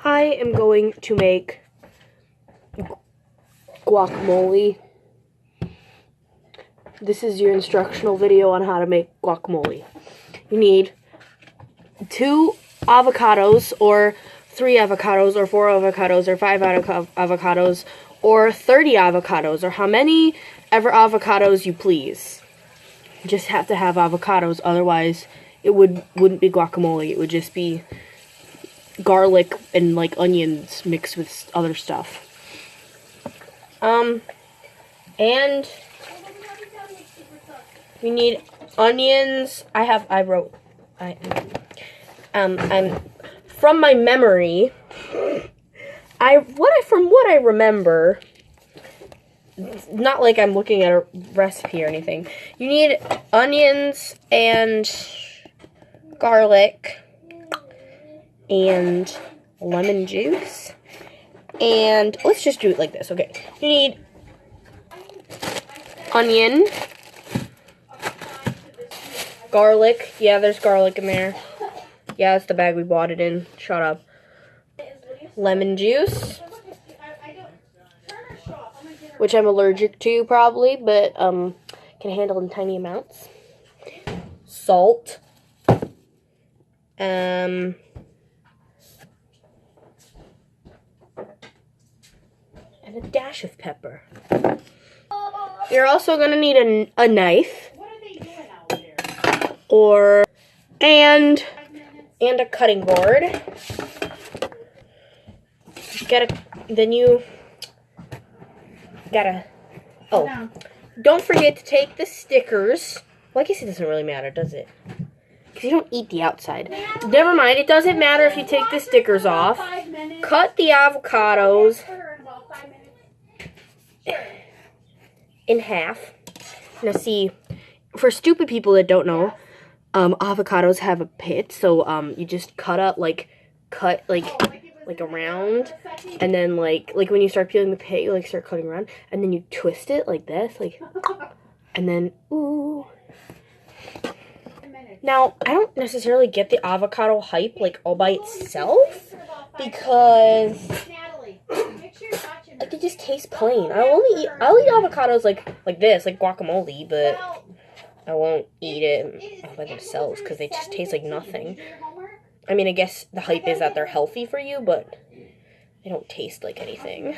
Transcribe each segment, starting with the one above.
I am going to make guacamole. This is your instructional video on how to make guacamole. You need 2 avocados, or 3 avocados, or 4 avocados, or 5 avocados, or 30 avocados, or how many ever avocados you please. You just have to have avocados, otherwise it wouldn't be guacamole. It would just be garlic and like onions mixed with other stuff. And you need onions. From my memory, from what I remember, not like I'm looking at a recipe or anything. You need onions and garlic and lemon juice. And let's just do it like this, okay? You need onion, garlic. Yeah, there's garlic in there. Yeah, that's the bag we bought it in. Shut up. Lemon juice, which I'm allergic to probably, but can handle in tiny amounts. Salt. And a dash of pepper. You're also gonna need a knife. What are they doing out there? And a cutting board. Don't forget to take the stickers. Well, I guess it doesn't really matter, does it? Because you don't eat the outside. Never mind, it doesn't matter if you take the stickers off. Cut the avocados in half. Now see, for stupid people that don't know, avocados have a pit, so you just cut around, and then like when you start peeling the pit, you start cutting around, and then you twist it like this, and then ooh. Now I don't necessarily get the avocado hype all by itself, because it just tastes plain. I'll eat avocados like this, like guacamole, but I won't eat it all by themselves because they just taste like nothing. I mean, I guess the hype is that they're healthy for you, but they don't taste like anything.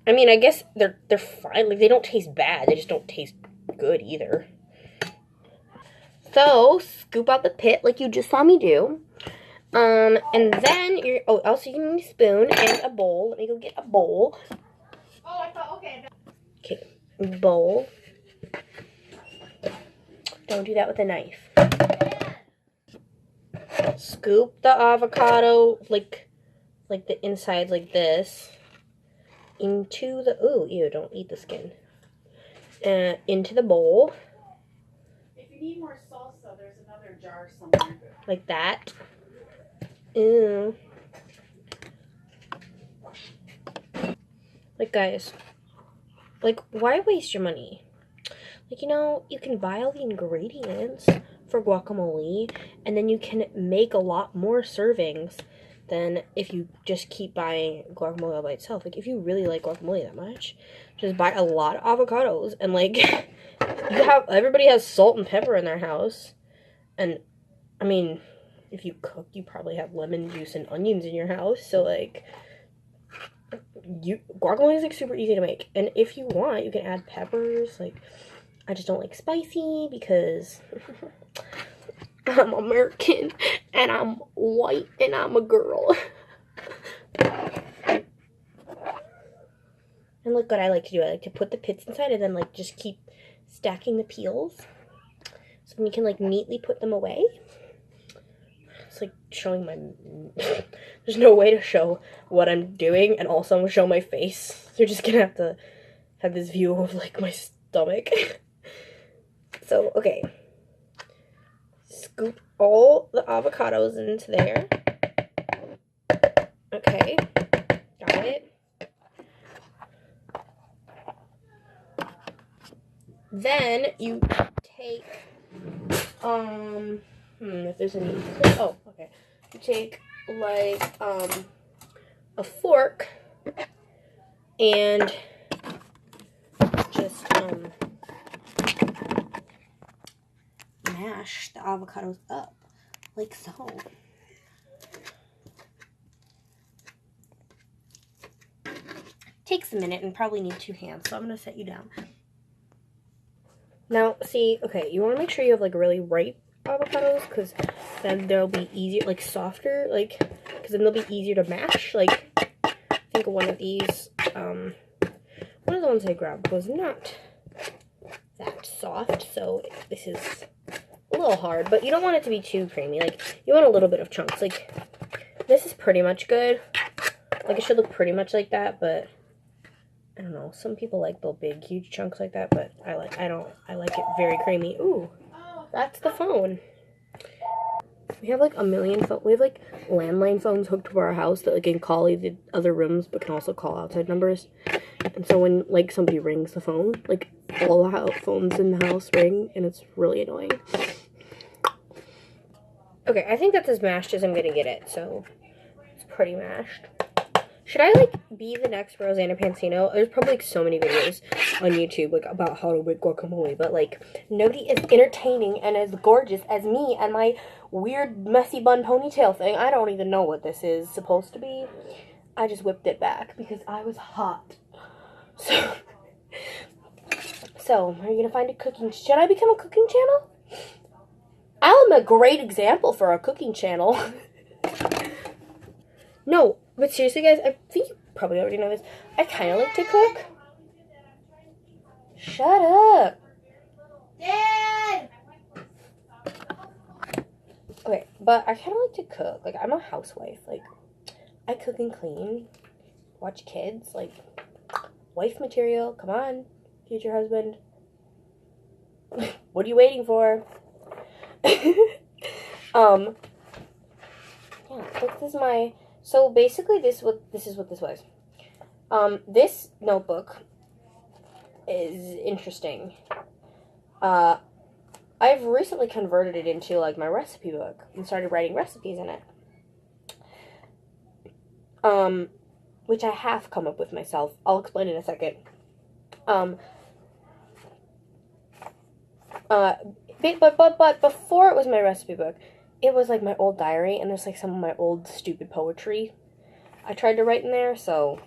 I mean, I guess they're fine. They don't taste bad. They just don't taste good either. So, scoop out the pit like you just saw me do. And then also you need a spoon and a bowl. Let me go get a bowl. Oh, I thought, okay. Okay, bowl. Don't do that with a knife. Scoop the avocado like the inside like this into the don't eat the skin. Into the bowl. If you need more salsa, there's another jar somewhere. Like that. Ew. Guys, why waste your money? You can buy all the ingredients for guacamole, and then you can make a lot more servings than if you just keep buying guacamole by itself. If you really like guacamole that much, just buy a lot of avocados, and everybody has salt and pepper in their house, and I mean, if you cook, you probably have lemon juice and onions in your house, so guacamole is super easy to make, and if you want, you can add peppers. I just don't like spicy because I'm American and I'm white and I'm a girl. And look what I like to do. I like to put the pits inside and then just keep stacking the peels, so then you can neatly put them away. It's showing my there's no way to show what I'm doing and also show my face. You're just gonna have to have this view of my stomach. So okay, scoop all the avocados into there. Okay, got it. Then you take if there's any, oh, okay. to take like a fork and just mash the avocados up like so. Takes a minute and probably need 2 hands, so I'm going to set you down. Now, see, okay, you want to make sure you have, like, really ripe avocados, because then they'll be easier, like, softer, like, because then they'll be easier to mash. Like, I think one of these, one of the ones I grabbed was not that soft, so this is a little hard, but you don't want it to be too creamy. Like, you want a little bit of chunks. Like, this is pretty much good. Like, it should look pretty much like that, but I don't know. Some people like the big, huge chunks like that, but I like it very creamy. Ooh, that's the phone. We have like a million phones. We have like landline phones hooked to our house that like can call the other rooms, but can also call outside numbers. And so when like somebody rings the phone, like all the phones in the house ring, and it's really annoying. Okay, I think that's as mashed as I'm gonna get it. So it's pretty mashed. Should I, like, be the next Rosanna Pansino? There's probably, like, so many videos on YouTube, like, about how to make guacamole, but, like, nobody is entertaining and as gorgeous as me and my weird, messy bun ponytail thing. I don't even know what this is supposed to be. I just whipped it back because I was hot. So are you gonna find a cooking... Should I become a cooking channel? I'm a great example for a cooking channel. No, but seriously, guys, I think you probably already know this. I kind of like to cook. Shut up. Dad! Okay, but I kind of like to cook. Like, I'm a housewife. Like, I cook and clean. Watch kids. Like, wife material. Come on, future husband. What are you waiting for? Yeah, this is my... So basically, this is what this was. This notebook is interesting. I've recently converted it into like my recipe book and started writing recipes in it. Which I have come up with myself. I'll explain in a second. But before it was my recipe book, it was like my old diary, and there's like some of my old stupid poetry I tried to write in there, so,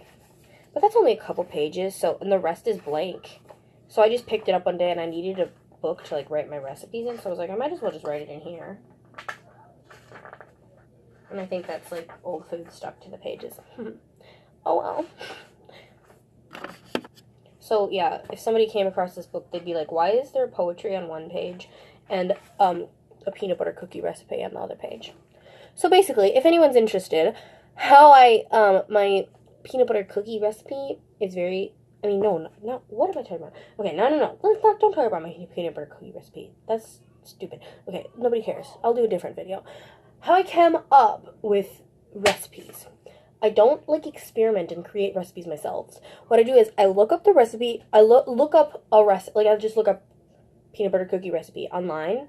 but that's only a couple pages, so, and the rest is blank. So I just picked it up one day, and I needed a book to like write my recipes in, so I was like, I might as well just write it in here. And I think that's like old food stuck to the pages. Oh well. So yeah, if somebody came across this book, they'd be like, why is there poetry on one page and a peanut butter cookie recipe on the other page? So basically, if anyone's interested, how my peanut butter cookie recipe is very, I mean, no, what am I talking about? Okay, no, don't talk about my peanut butter cookie recipe. That's stupid. Okay, nobody cares. I'll do a different video. How I came up with recipes. I don't, like, experiment and create recipes myself. What I do is I look up the recipe, I look up a recipe, like, I just look up peanut butter cookie recipe online,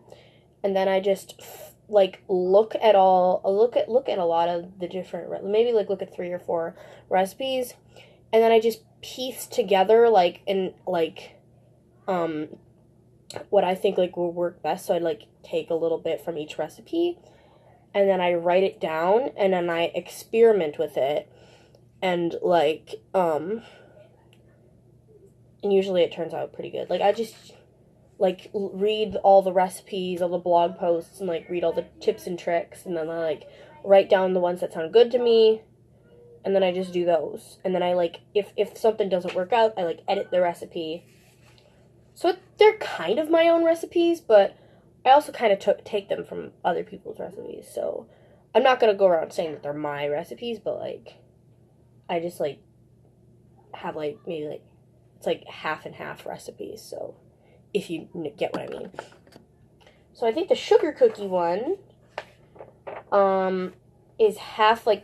and then I just, like, look at a lot of the different, maybe, like, look at 3 or 4 recipes, and then I just piece together, like, what I think, like, will work best, so I'd, like, take a little bit from each recipe, and then I write it down, and then I experiment with it, and, like, and usually it turns out pretty good. Like, I just, like, read all the recipes, all the blog posts, and, like, read all the tips and tricks, and then I, like, write down the ones that sound good to me, and then I just do those. And then I, like, if something doesn't work out, I, like, edit the recipe. So they're kind of my own recipes, but I also kind of take them from other people's recipes, so I'm not going to go around saying that they're my recipes, but, like, I just, like, have, like, maybe, like, it's, like, half and half recipes, so, if you get what I mean. So I think the sugar cookie one, is half, like,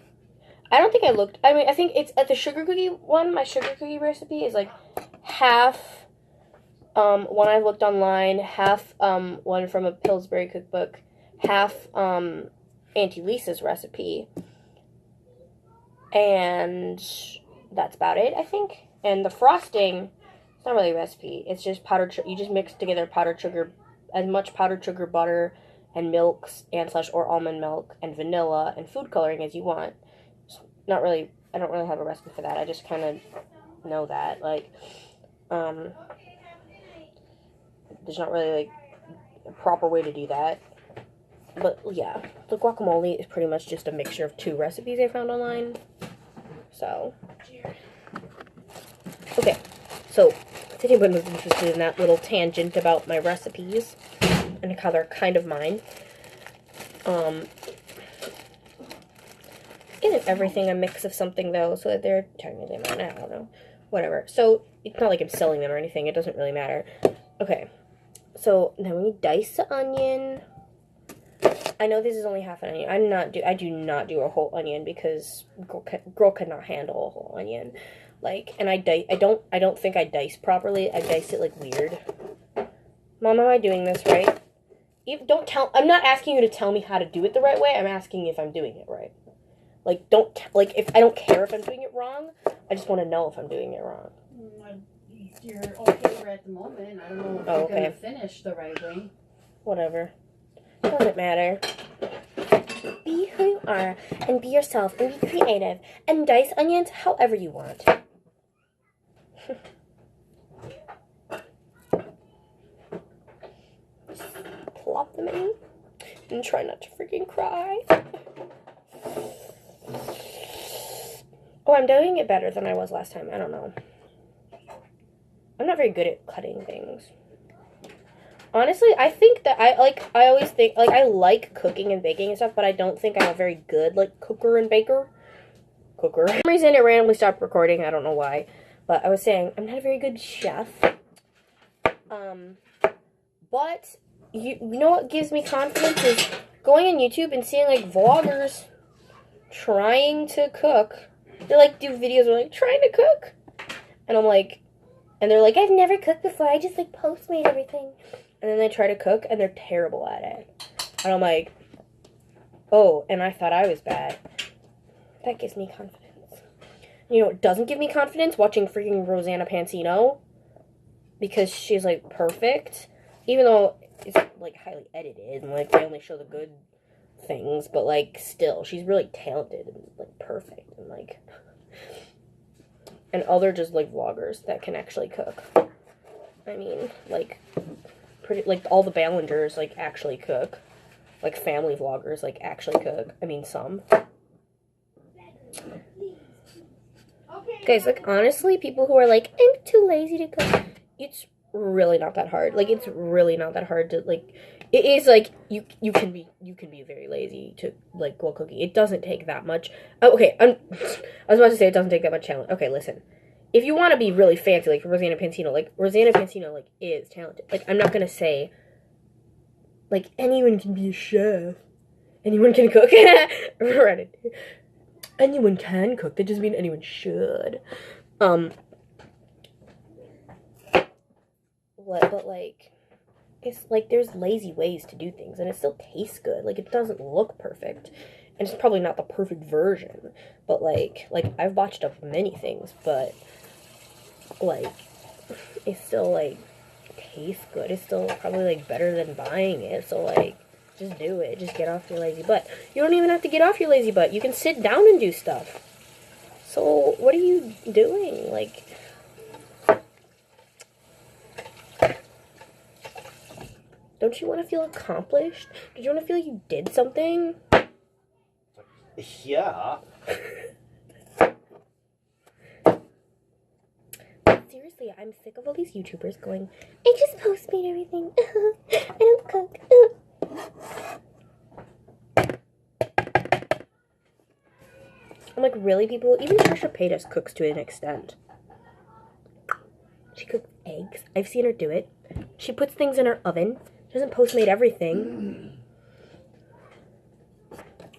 I don't think I looked, I mean, I think it's, at the sugar cookie one, my sugar cookie recipe is, like, half one I looked online, half one from a Pillsbury cookbook, half Auntie Lisa's recipe. And that's about it, I think. And the frosting, it's not really a recipe. It's just powdered sugar. You just mix together powdered sugar, as much powdered sugar, butter, and milks, and / or almond milk, and vanilla, and food coloring as you want. It's not really, I don't really have a recipe for that. I just kind of know that. Like, there's not really, like, a proper way to do that. But, yeah, the guacamole is pretty much just a mixture of 2 recipes I found online. So, okay, so if anyone was interested in that little tangent about my recipes and how they're kind of mine, isn't everything a mix of something, though, so that they're technically mine? I don't know, whatever. So, it's not like I'm selling them or anything, it doesn't really matter. Okay, so then we dice the onion. I know this is only half an onion. I do not do a whole onion because girl cannot handle a whole onion. Like, and I don't think I dice properly. I dice it like weird. Mom, am I doing this right? I'm not asking you to tell me how to do it the right way. I'm asking if I'm doing it right. Like, if I don't care if I'm doing it wrong. I just want to know if I'm doing it wrong. You're okay at the moment. I don't know if you're going to finish the right way. Whatever. Doesn't matter. Be who you are, and be yourself, and be creative, and dice onions however you want. Just plop them in, and try not to freaking cry. Oh, I'm doing it better than I was last time. I don't know. I'm not very good at cutting things. Honestly, I think that I always think, like, I like cooking and baking and stuff, but I don't think I'm a very good, like, cooker and baker. For some reason, it randomly stopped recording. I don't know why. But I was saying, I'm not a very good chef. But, you know what gives me confidence is going on YouTube and seeing, like, vloggers trying to cook. They, like, do videos where, like, trying to cook. And I'm like, and they're like, I've never cooked before. I just, like, Postmate everything. And then they try to cook, and they're terrible at it. And I'm like, oh, and I thought I was bad. That gives me confidence. You know, it doesn't give me confidence watching freaking Rosanna Pansino. Because she's, like, perfect. Even though it's, like, highly edited, and, like, they only show the good things. But, like, still, she's really talented and, like, perfect. And, like, and other just, like, vloggers that can actually cook. I mean, like, like, all the Ballingers, like, actually cook. Like, family vloggers, like, actually cook. I mean, some. Guys, like, honestly, people who are like, I'm too lazy to cook, it's really not that hard. Like, it's really not that hard to, like, it is, like, you can be very lazy to, like, while cooking. It doesn't take that much. Oh, okay, I was about to say it doesn't take that much challenge. Okay, listen. If you want to be really fancy, like Rosanna Pansino, like, is talented. Like, I'm not going to say, like, anyone can be a chef. Anyone can cook. Right. Anyone can cook. That doesn't mean anyone should. But, like, it's, like, there's lazy ways to do things, and it still tastes good. Like, it doesn't look perfect. And it's probably not the perfect version. But, like, I've botched up many things, but, like, it still, like, tastes good. It's still probably, like, better than buying it. So, like, just do it. Just get off your lazy butt. You don't even have to get off your lazy butt. You can sit down and do stuff. So, what are you doing? Like, don't you want to feel accomplished? Did you want to feel like you did something? Yeah. Seriously, I'm sick of all these YouTubers going, I just Postmate everything. I don't cook. I'm like, really, people? Even Trisha Paytas cooks to an extent. She cooks eggs. I've seen her do it. She puts things in her oven. She doesn't Postmate everything.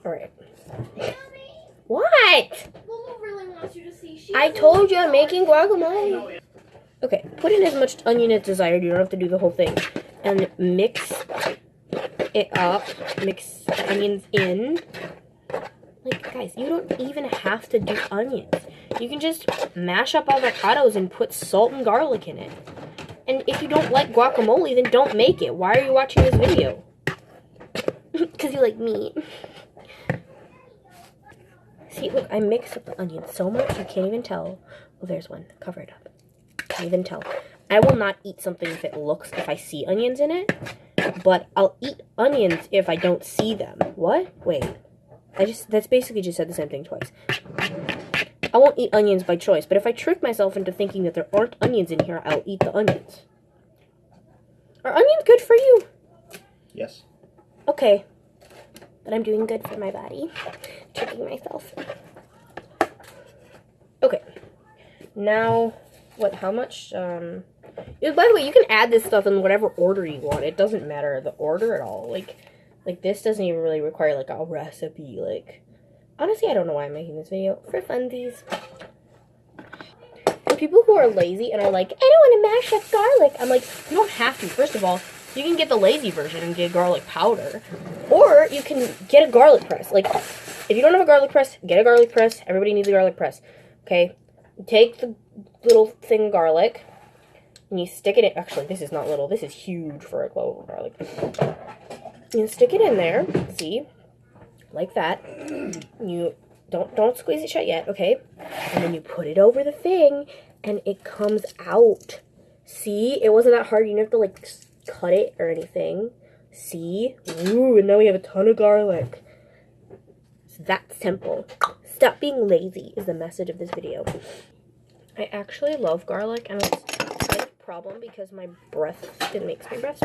Alright. What? Mama really wants you to see. I told you I'm making guacamole. Okay, put in as much onion as desired. You don't have to do the whole thing. And mix it up, mix the onions in. Like, guys, you don't even have to do onions. You can just mash up avocados and put salt and garlic in it. And if you don't like guacamole, then don't make it. Why are you watching this video? Because you like meat. See, look, I mixed up the onions so much you can't even tell. Oh, there's one. Cover it up. Can't even tell. I will not eat something if I see onions in it. But I'll eat onions if I don't see them. What? Wait. That's basically just said the same thing twice. I won't eat onions by choice, but if I trick myself into thinking that there aren't onions in here, I'll eat the onions. Are onions good for you? Yes. Okay. But I'm doing good for my body. Tricking myself. Okay. Now, how much, by the way, you can add this stuff in whatever order you want. It doesn't matter the order at all. Like this doesn't even really require, like, a recipe. Like, honestly, I don't know why I'm making this video. For funsies. For people who are lazy and are like, I don't want to mash up garlic. I'm like, you don't have to. First of all, you can get the lazy version and get garlic powder. Or you can get a garlic press. Like, if you don't have a garlic press, get a garlic press. Everybody needs a garlic press. Okay? Take the little thing of garlic and you stick it in. Actually, this is not little. This is huge for a clove of garlic. You stick it in there. See? Like that. You don't squeeze it shut yet, okay? And then you put it over the thing and it comes out. See? It wasn't that hard. You didn't have to, like, cut it or anything. See? Ooh, and now we have a ton of garlic. It's that simple. Stop being lazy is the message of this video. I actually love garlic, and it's kind of a problem because it makes my breath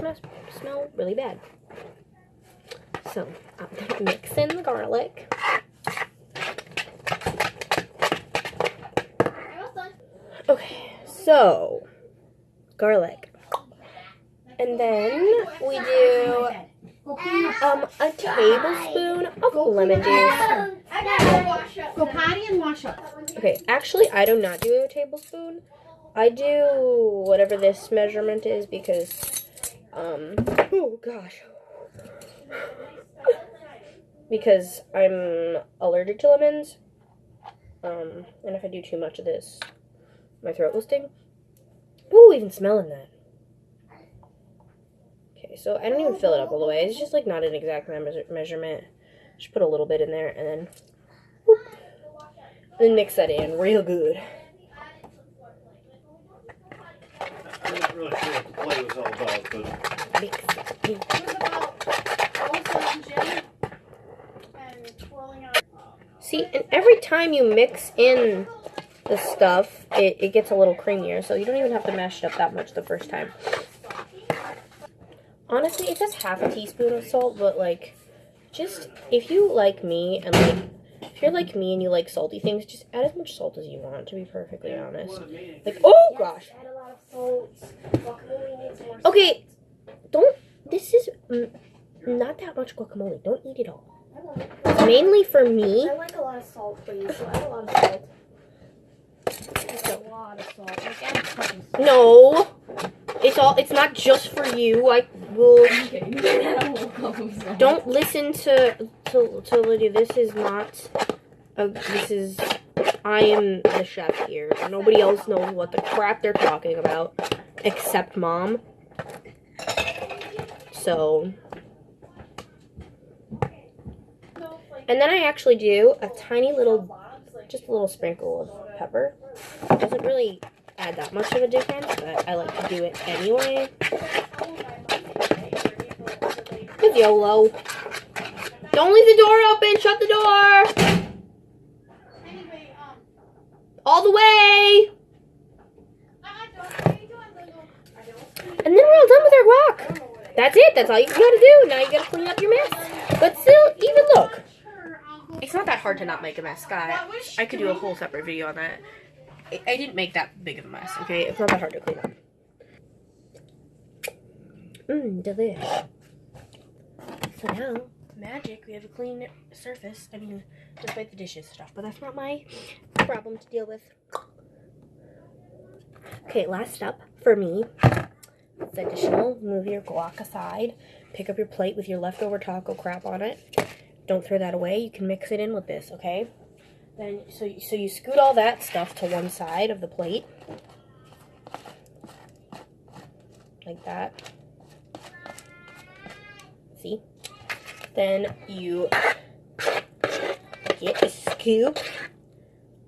smell really bad. So, I'm gonna mix in the garlic. Okay, so, garlic. And then we do a tablespoon of lemon juice. Go potty and wash up. Okay, actually, I do not do a tablespoon. I do whatever this measurement is because, oh gosh. Because I'm allergic to lemons. And if I do too much of this, my throat will sting. Ooh, even smelling that. Okay, so I don't even fill it up all the way. It's just like not an exact measurement. Just put a little bit in there and then, whoop, then mix that in real good. I wasn't really sure what the play was all about, but Mix that in. See, and every time you mix in the stuff, it gets a little creamier, so you don't even have to mash it up that much the first time. Honestly, it's just half a teaspoon of salt, but, like, just, if you like me, and, like, if you're like me and you like salty things, just add as much salt as you want, to be perfectly honest. Like, oh, gosh. Add a lot of salt. Guacamole needs more salt. Okay, this is not that much guacamole. Don't eat it all. It's mainly for me. I like a lot of salt, please. So add a lot of salt. That's a lot of salt. Like, add a couple salt. No. It's not just for you. I will. Don't listen to Lydia. This is not. I am the chef here. Nobody else knows what the crap they're talking about, except Mom. So. And then I actually do a tiny little, just a little sprinkle of pepper. It doesn't really add that much of a difference, but I like to do it anyway. Good YOLO. Don't leave the door open. Shut the door. All the way. And then we're all done with our guac. That's it. That's all you gotta do. Now you gotta clean up your mess. But still, even look. It's not that hard to not make a mess, guys. I could do a whole separate video on that. I didn't make that big of a mess, okay? It's not that hard to clean up. Delish. So now, magic, we have a clean surface. I mean, despite the dishes stuff, but that's not my problem to deal with. Okay, last up for me. It's additional. Move your guac aside. pick up your plate with your leftover taco crap on it. Don't throw that away. You can mix it in with this, okay? Then, so you scoot all that stuff to one side of the plate. Like that. See? Then you get a scoop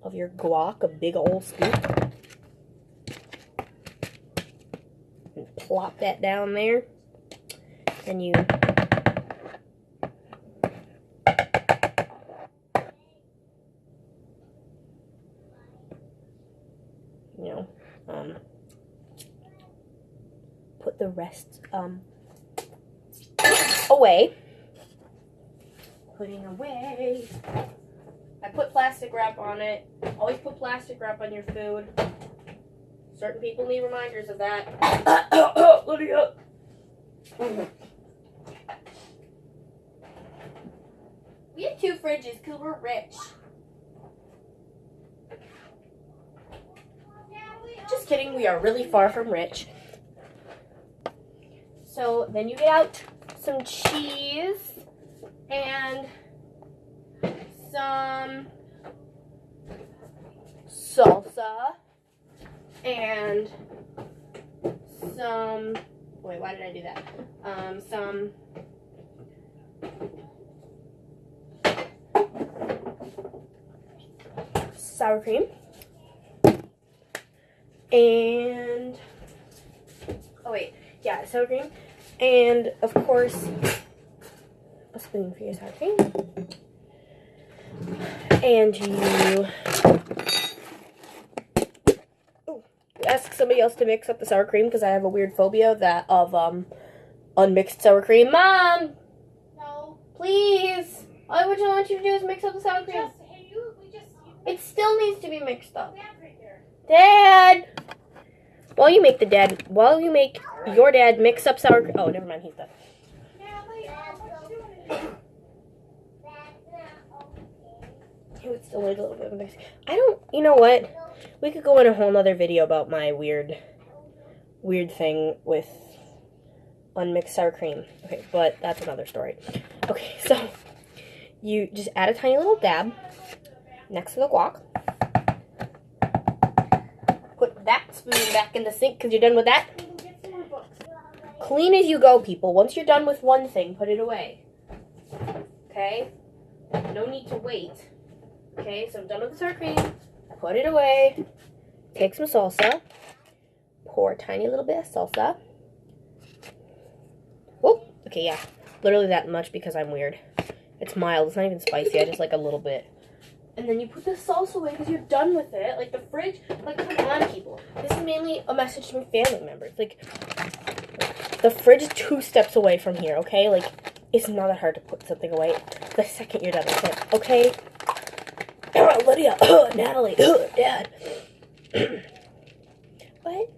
of your guac, a big old scoop. And plop that down there. Then you put the rest away. Putting away. I put plastic wrap on it. Always put plastic wrap on your food. Certain people need reminders of that. Lydia. We have 2 fridges because we're rich. Just kidding, we are really far from rich. So then you get out some cheese and some salsa and some, wait, why did I do that? Some sour cream and, oh wait, yeah, sour cream, and of course a spoon for your sour cream, and you ask somebody else to mix up the sour cream because I have a weird phobia of unmixed sour cream. Mom! No. Please! All I want you to do is mix up the sour cream. It still needs to be mixed up. Dad! While you make your dad mix up sour cream. Oh, never mind, he's done. He would still need a little bit of mix. You know what? We could go in a whole nother video about my weird thing with unmixed sour cream. Okay, but that's another story. Okay, so you just add a tiny little dab next to the guac. Put that spoon back in the sink because you're done with that. Clean as you go, people. Once you're done with one thing, put it away. Okay? No need to wait. Okay, so I'm done with the sour cream. Put it away. Take some salsa. Pour a tiny little bit of salsa. Whoop. Okay, yeah. Literally that much because I'm weird. It's mild. It's not even spicy. I just like a little bit. And then you put the salsa away because you're done with it. Like the fridge. Like, come on, people. This is mainly a message to my family members. Like, the fridge is 2 steps away from here, okay? Like, it's not that hard to put something away the second you're done with it, okay? Lydia, Natalie, Dad. What?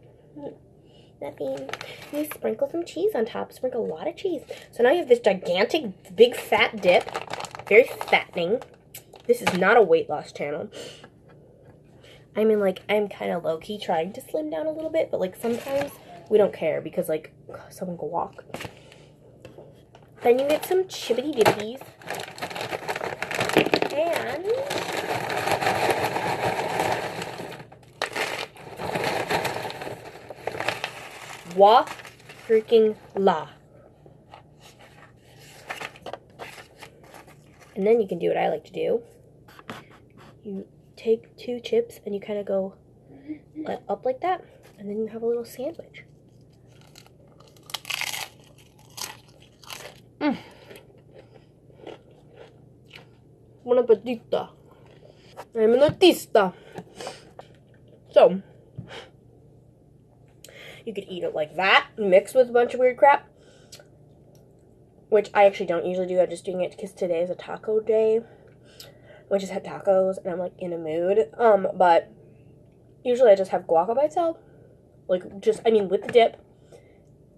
Nothing. You sprinkle some cheese on top. Sprinkle a lot of cheese. So now you have this gigantic, big, fat dip. Very fattening. This is not a weight loss channel. I mean, like, I'm kind of low-key trying to slim down a little bit, but, like, sometimes we don't care because, like, someone can walk. Then you get some chibbity-dibbities. And freaking la. And then you can do what I like to do. You take 2 chips and you kind of go up like that, and then you have a little sandwich. Buon appetito. I'm an artista. So, you could eat it like that, mixed with a bunch of weird crap. Which I actually don't usually do. I'm just doing it because today is a taco day. I just had tacos and I'm like in a mood. But usually I just have guac by itself. Like with the dip.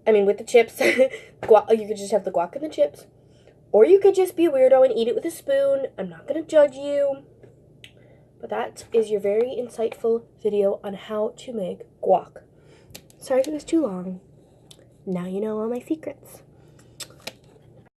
With the chips. You could just have the guac and the chips. Or you could just be a weirdo and eat it with a spoon. I'm not going to judge you. But that is your very insightful video on how to make guac. Sorry if it was too long. Now you know all my secrets.